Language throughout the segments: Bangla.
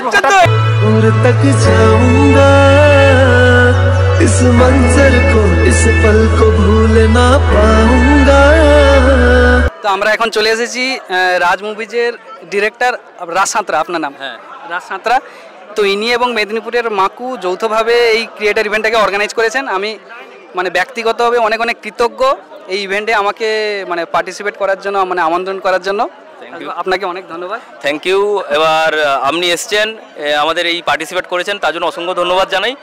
दूर तक जाऊंगा इस मंजर को इस पल को भूल ना पाऊंगा। তো আমরা এখন চলে এসেছি রাজ মুভিজের ডিরেক্টর রাজ সাঁতরা, আপনার নাম? হ্যাঁ, রাজ সাঁতরা। তো ইনি এবং মেদিনীপুরের মাকু যৌথভাবে এই ক্রিয়েটার ইভেন্টটাকে অর্গানাইজ করেছেন। আমি মানে ব্যক্তিগতভাবে অনেক অনেক কৃতজ্ঞ এই ইভেন্টে আমাকে মানে পার্টিসিপেট করার জন্য, মানে আমন্ত্রণ করার জন্য। আপনাকে অনেক ধন্যবাদ। Thank you. এবার আপনি এসছেন, আমাদের এই পার্টিসিপেট করেছেন, তার জন্য অসংখ্য ধন্যবাদ জানাই।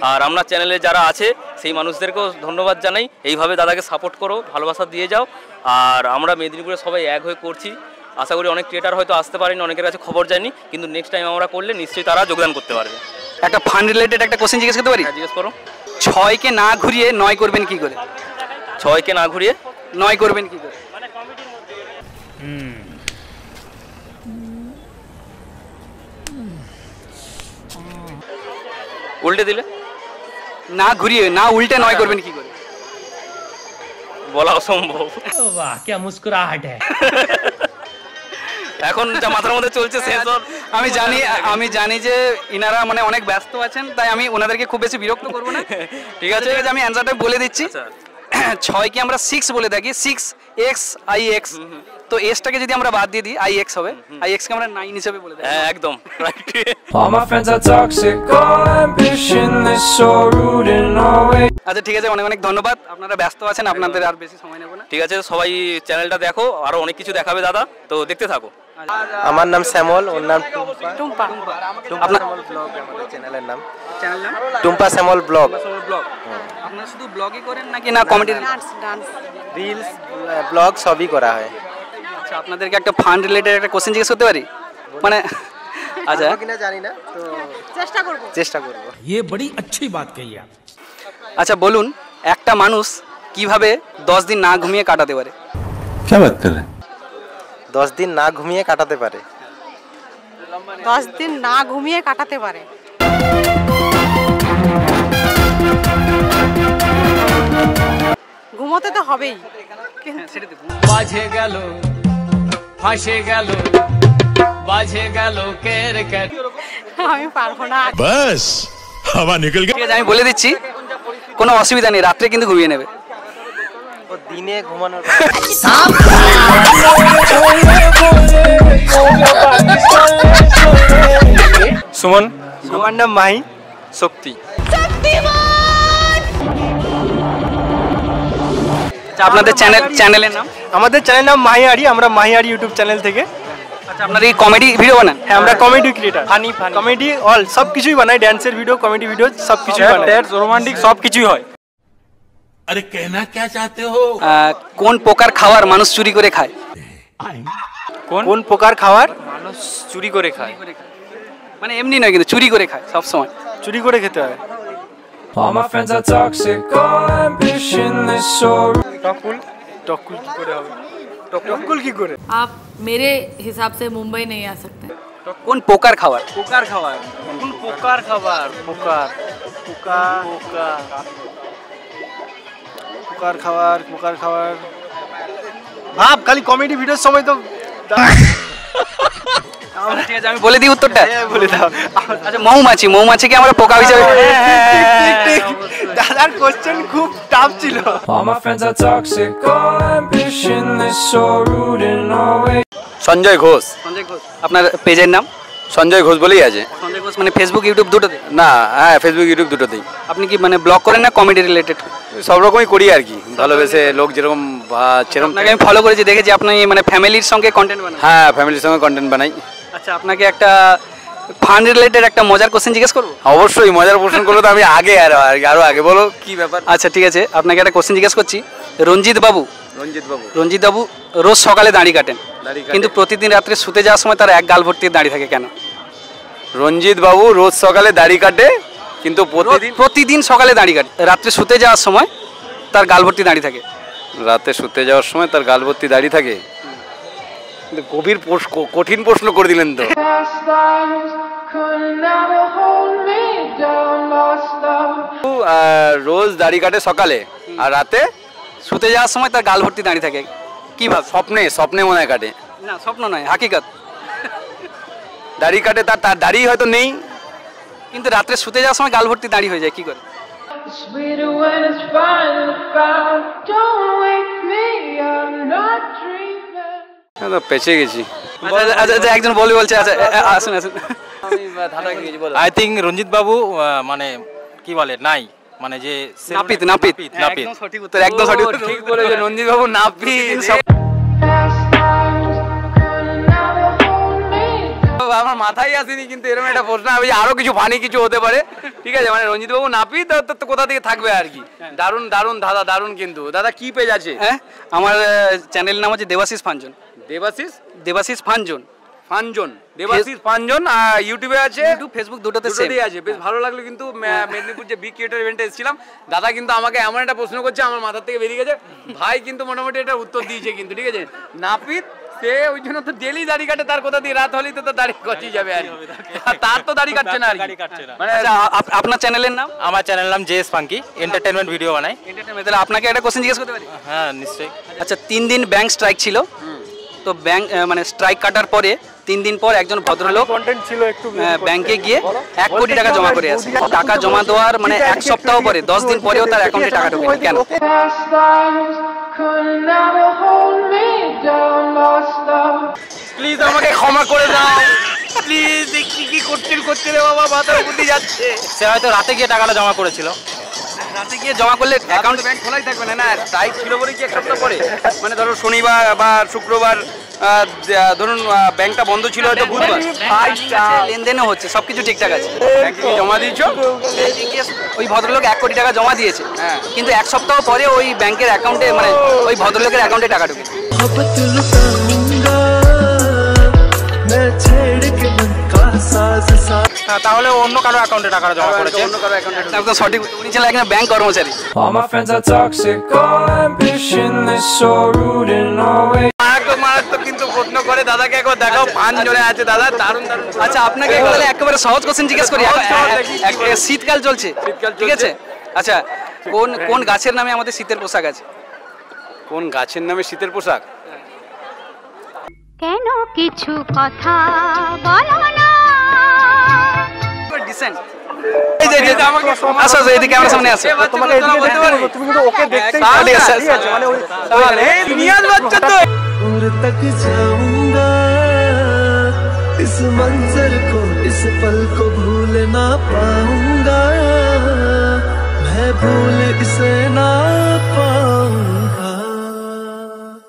আর আপনার চ্যানেলে যারা আছে সেই মানুষদেরকেও ধন্যবাদ জানাই। এইভাবে দাদাকে সাপোর্ট করো, ভালোবাসা দিয়ে যাও। আর আমরা মেদিনীপুরে সবাই এক হয়ে করছি। আশা করি অনেক ক্রিয়েটার হয়তো আসতে পারেনি, অনেকের কাছে খবর যায়নি, কিন্তু নেক্সট টাইম আমরা করলে নিশ্চয়ই তারা যোগদান করতে পারবে। একটা ফান্ড রিলেটেড একটা কোশ্চেন জিজ্ঞেস করতে পারি? জিজ্ঞেস করো। 6কে না ঘুরিয়ে 9 করবেন কি করে? 6কে না ঘুরিয়ে 9 করবেন কি করে? উল্টে দিলে? না ঘুরিয়ে না উল্টে 9 করবেন কি করে? বলা অসম্ভব। वाह क्या मुस्कुराहट है। এখন যা মাথার মধ্যে চলছে সেন্সর। আমি জানি যে ইনারা মানে অনেক ব্যস্ত আছেন, তাই আমি ওনাদেরকে খুব বেশি বিরক্ত করব না। ঠিক আছে, আমি অ্যানসারটা বলে দিচ্ছি। 6কে আমরা 6 বলে থাকি, 6x ix। তো এসটাকে যদি আমরা বাদ দিয়ে দিই ix হবে, ix কে আমরা 9 হিসেবে বলে দিই। হ্যাঁ একদম right. All my friends are toxic, all ambitionless, so rude and always. আচ্ছা ঠিক আছে, অনেক অনেক ধন্যবাদ। আপনারা ব্যস্ত আছেন, আপনাদের আর বেশি সময় নেব না। ঠিক আছে, সবাই চ্যানেলটা দেখো, আরো অনেক কিছু দেখাবে দাদা, তো দেখতে থাকো। আমার নাম শ্যামল, ওর নাম টুম্পা। আপনার ব্লগ, আমাদের চ্যানেলের নাম চ্যানেল নাম টুম্পা শ্যামল ব্লগ। ব্লগ। আপনারা শুধু ব্লগই করেন নাকি না কমেডি, ডান্স, রিলস, ব্লগ সবই করা হয়। আচ্ছা আপনাদেরকে একটা ফান্ড রিলেটেড একটা কোশ্চেন জিজ্ঞেস করতে পারি? মানে আচ্ছা কিনা জানি না, তো চেষ্টা করব। ये बड़ी अच्छी बात कही आप। আচ্ছা বলুন, একটা মানুষ কিভাবে 10 দিন না ঘুমিয়ে কাটাতে পারে? क्या बात कर रहे हैं? 10 দিন না ঘুমিয়ে কাটাতে পারে? 10 দিন না ঘুমিয়ে কাটাতে পারে। ঘুমোতে তো হবেই। বাজে গেল, ফাঁসে গেল, বাজে গেল কেরকেট। আমি পারবো না। बस हवा निकल गई। ঠিক আছে, আমি বলে দিচ্ছি, কোনো অসুবিধা নেই, রাত্রে কিন্তু ঘুমিয়ে নেবে। ও দিনে ঘুমানোর সুমন। আমার নাম মাহি। শক্তি। আচ্ছা আপনাদের চ্যানেলের নাম? আমাদের চ্যানেলের নাম মাহিয়ারি। আমরা মাহিয়ারি ইউটিউব চ্যানেল থেকে। আচ্ছা আপনারা এই কমেডি ভিডিও বানান? হ্যাঁ, আমরা comedy creator. Funny comedy all সব কিছুই বানাই, ড্যান্সের ভিডিও, কমেডি ভিডিও সব কিছুই বানাই, রোমান্টিক সব কিছুই হয়। अरे कहना क्या चाहते हो? কোন প্রকার খাবার মানুষ চুরি করে খায়? কোন প্রকার খাবার মানুষ চুরি করে খায়? মানে এমনি নয়, কিন্তু চুরি করে খায় সব সময়। চুরি করে খেতে হয়। All my friends are toxic, all ambitionless, so টকুল। টকুল কি করে হবে? টকুল কি করে? आप मेरे हिसाब से मुंबई नहीं आ सकते। কোন প্রকার খাবার? পোকার খাবার। কোন পোকার খাবার? পোকার পোকার পোকার খাবার, পোকার খাবার। ভাব, খালি কমেডি ভিডিওর সময় তো। ঠিক আছে, আমি বলে দিই উত্তরটা। বলে দাও। আচ্ছা মৌমাছিকে আমরা পোকা হিসেবে। দাদার কোশ্চেন খুব টাফ ছিল। all my friends are toxic, all ambitionless, so rude and always. Sanjay Ghosh. আপনার পেজের নাম? সঞ্জয় ঘোষ বলেই আছে। সঞ্জয় ঘোষ মানে ফেসবুক ইউটিউব দুটোতে? না, হ্যাঁ ফেসবুক ইউটিউব দুটোতেই। আপনি কি মানে ব্লগ করেন না কমেডি রিলেটেড? সব রকমই করি আর কি, ভালোবেসে লোক যেরকম সেরকম। আপনাকে আমি ফলো করেছি, দেখেছি আপনি মানে ফ্যামিলির সঙ্গে কন্টেন্ট বানান। হ্যাঁ, ফ্যামিলির সঙ্গে কন্টেন্ট বানাই। আচ্ছা আপনাকে একটা ফান্ড রিলেটেড একটা মজার কোশ্চেন জিজ্ঞেস করবো? অবশ্যই, মজার প্রশ্ন করলে তো আমি আরো আগে বলো কি ব্যাপার। আচ্ছা ঠিক আছে, আপনাকে একটা কোশ্চেন জিজ্ঞেস করছি। রঞ্জিত বাবু রোজ সকালে দাড়ি কাটেন, কিন্তু প্রতিদিন রাত্রে শুতে যাওয়ার সময় তার এক গাল ভর্তি দাড়ি থাকে কেন? রঞ্জিত বাবু রোজ সকালে দাড়ি কাটে, কিন্তু প্রতিদিন সকালে দাড়ি কাটে, রাত্রে শুতে যাওয়ার সময় তার গাল ভর্তি দাড়ি থাকে। রাতে শুতে যাওয়ার সময় তার গাল ভর্তি দাড়ি থাকে? গভীর কঠিন প্রশ্ন করে দিলেন তো। রোজ দাড়ি কাটে সকালে, আর রাতে শুতে যাওয়ার সময় তার গাল ভর্তি দাড়ি থাকে, কি ভাব? স্বপ্নে মনে হয় কাটে। না স্বপ্ন নয়, হাকিকত। দাড়ি কাটে, তার দাড়ি হয়তো নেই, কিন্তু রাত্রে শুতে যাওয়ার সময় গাল ভর্তি দাড়ি হয়ে যায়, কি করে? পেঁচে গেছি। আচ্ছা একজন বলছে, আচ্ছা আসুন আসুন। আই থিঙ্ক রঞ্জিত বাবু মানে কি বলে নাই, মানে যে নাপিত। একদম সঠিক উত্তর, একদম সঠিক উত্তর, ঠিক বলেছে রঞ্জিত বাবু, নাপিত। আমার মাথায় আসেনি, কিন্তু এরকম একটা প্রশ্ন হবে আরো কিছু ফানি কিছু হতে পারে। ঠিক আছে, মানে রঞ্জিত বাবু নাপিত তো কোথা থেকে থাকবে আর কি। দারুণ দারুণ দাদা, দারুণ। কিন্তু দাদা কি পেজ আছে? হ্যাঁ, আমার চ্যানেলের নাম হচ্ছে দেবাশিস ফানজন। দেবাশিস ফানজন, দেবাশিস ফানজন। আর ইউটিউবে আছে, ইউটিউব ফেসবুক দুটোতে আছে। বেশ ভালো লাগলো। কিন্তু মেদিনীপুর যে বিগ ক্রিয়েটর ইভেন্টে এসেছিলাম, দাদা কিন্তু আমাকে এমন একটা প্রশ্ন করছে, আমার মাথার থেকে বেরিয়ে গেছে। ভাই কিন্তু মোটামুটি এটা উত্তর দিয়েছে কিন্তু, ঠিক আছে। নাপিত, সে ওই জন্য তো ডেলি দাড়ি কাটে, তার কোথা দিয়ে রাত হলেই তো তার দাড়ি কচি যাবে আর তার তো দাড়ি কাটছে না আর কি। মানে আপনার চ্যানেলের নাম? আমার চ্যানেলের নাম জেএস ফাঙ্কি, এন্টারটেইনমেন্ট ভিডিও বানাই। তাহলে আপনাকে একটা কোশ্চেন জিজ্ঞেস করতে পারি? হ্যাঁ নিশ্চয়ই। আচ্ছা, 3 দিন ব্যাংক স্ট্রাইক ছিল, তো ব্যাংক মানে স্ট্রাইক কাটার পরে 3 দিন পর একজন ভদ্রলোক ব্যাংকে গিয়ে 1 কোটি টাকা জমা করে আসে। টাকা জমা দেওয়ার মানে 1 সপ্তাহ পরে, 10 দিন পরেও তার অ্যাকাউন্টে টাকা ঢোকে কেন? প্লিজ আমাকে ক্ষমা করে দাও, প্লিজ। কি করছে রে বাবা, মাথার বুদ্ধি যাচ্ছে। সে হয়তো রাতে গিয়ে টাকাটা জমা করেছিল। রাতে গিয়ে জমা করলে অ্যাকাউন্ট ব্যাংক খোলাই থাকবে না। না, স্ট্রাইক ছিল বলে কি 1 সপ্তাহ পরে, মানে ধরো শনিবার বা শুক্রবার, ধরুন ব্যাংকটা বন্ধ ছিল হয়তো বুধবার, লেনদেনও হচ্ছে, সবকিছু ঠিকঠাক আছে। জমা দিয়েছ? ওই ভদ্রলোক 1 কোটি টাকা জমা দিয়েছে, কিন্তু 1 সপ্তাহ পরে ওই ব্যাংকের অ্যাকাউন্টে মানে ওই ভদ্রলোকের অ্যাকাউন্টে টাকা ঢুকে। তাহলে অন্য কারো অ্যাকাউন্টে টাকা জমা করেছে। একদম সঠিক, উনি ছিলেন একজন ব্যাংক কর্মচারী। All my friends are toxic, all ambitionless, so rude and always. মারাত্মক কিন্তু প্রশ্ন করে, দাদাকে একবার দেখাও, ফানজনে আছে দাদা, দারুণ দারুণ। আচ্ছা, আপনাকে একেবারে সহজ কোশ্চেন জিজ্ঞেস করি। শীতকাল চলছে, ঠিক আছে? আচ্ছা, কোন গাছের নামে আমাদের শীতের পোশাক আছে? কোন গাছের নামে শীতের পোশাক? কেন কিছু কথা বলো না? ডিসেন্ট। এই যে আমাকে আসো, এদিকে ক্যামেরার সামনে আসো। তোমাকে এদিকে বলতে পারি, তুমি কিন্তু ওকে দেখতেই পাচ্ছ, মানে ওই দুনিয়ার বাচ্চা তো। दूर तक जाऊंगा, इस मंजर को, इस पल को भूल ना पाऊंगा, मैं भूल इसे ना पाऊंगा।